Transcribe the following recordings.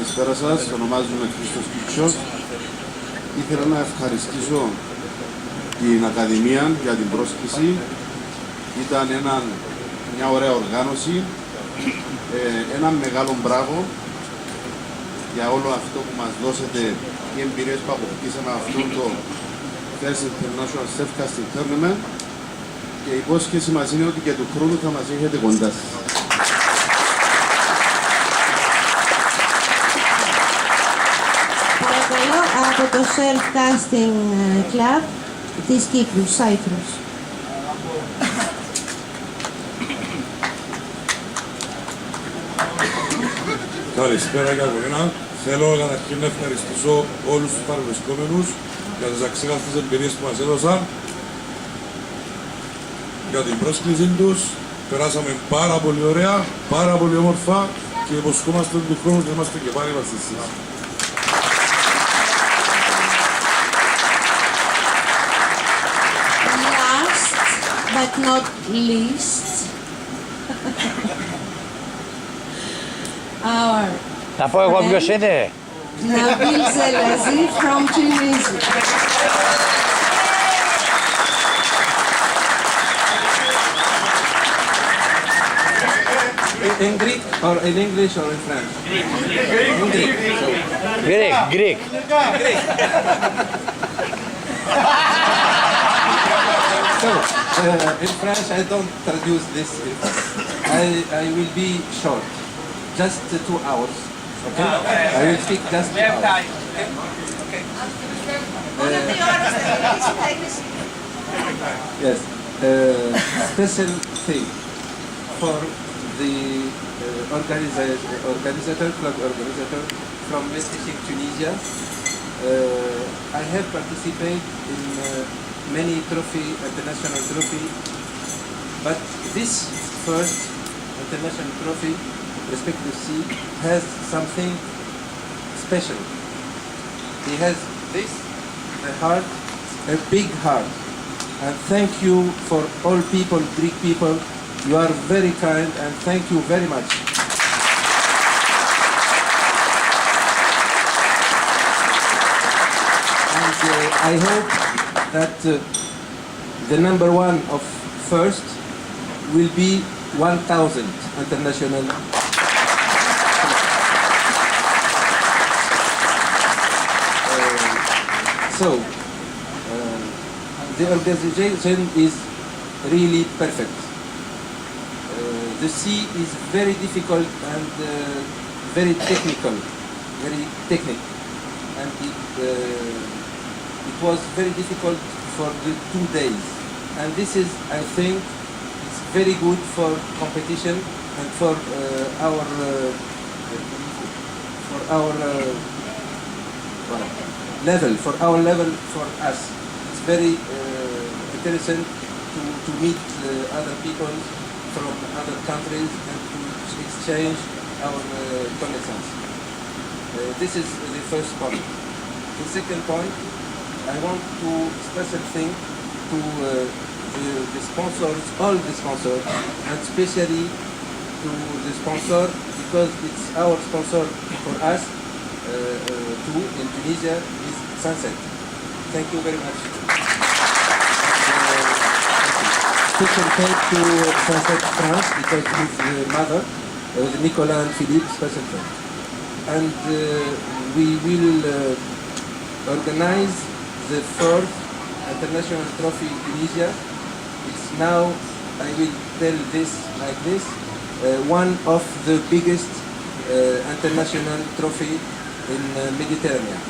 Καλησπέρα σας, ονομάζομαι Χρήστος Κιτσός. Ήθελα να ευχαριστήσω την Ακαδημία για την πρόσκληση. Ήταν μια ωραία οργάνωση, ένα μεγάλο μπράβο για όλο αυτό που μας δώσετε, οι εμπειρίες που αποκτήσαμε αυτό το First International Self-Casting Tournament, και η υπόσχεση μας είναι ότι και του χρόνου θα μας έχετε κοντά σας. Παρακαλώ από το Self-Casting Club της Κύπρου, Cyprus. Καλησπέρα και από μένα. Θέλω καταρχήν να ευχαριστήσω όλους τους παρευρισκόμενους για τις αξέχαστες εμπειρίες που μας έδωσαν, για την πρόσκλησή τους. Περάσαμε πάρα πολύ ωραία, πάρα πολύ όμορφα και υποσχόμαστε του χρόνου να είμαστε και πάλι μαζί σας. Last but not least, our Να πω εγώ ποιος είναι. Nabil Zelazi from Tunisia. In Greek or in English or in French? In Greek. Greek. So, in French I don't traduce this. I will be short, just 2 hours. Okay? I will speak just 2 hours. Yes. Special thing for the club organizer from Meskhish, Tunisia. I have participated in many international trophy, but this first international trophy, Respect the Sea, has something special. He has this, a heart, a big heart. And thank you for all people, Greek people. You are very kind, and thank you very much. And I hope that the number one of first will be 1,000 international. The organization is really perfect. The sea is very difficult and very technical, and it was very difficult for the 2 days. And this is, I think, it's very good for competition and for our level for us. It's very interesting to meet other people from other countries and to exchange our connaissance. This is the first point. The second point, I want to special thing to the sponsors, all the sponsors, and especially to the sponsor, because it's our sponsor for us too in Tunisia, is Sunset. Thank you very much. Special thank to Sunset France, because his mother, Nicolas and Philippe, special thank. And we will organize the fourth international trophy in Tunisia. It's now, I will tell this like this, one of the biggest international trophy in Mediterranean.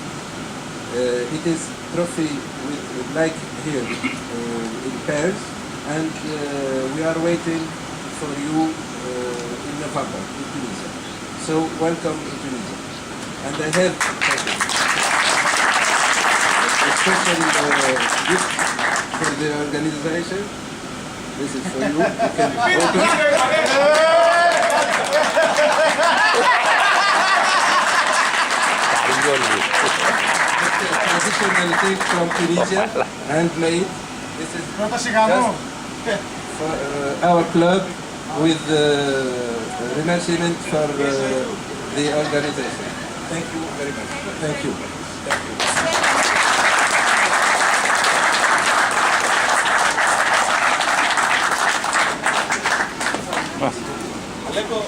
It is trophy with, like here in Paris, and we are waiting for you in November in Tunisia. So welcome in Tunisia. And I have a special gift for the organization. This is for you. You can open. Traditional thing from Tunisia, handmade. This is just for our club with remerciement for the organization. Thank you very much. Thank you. Αλέκο,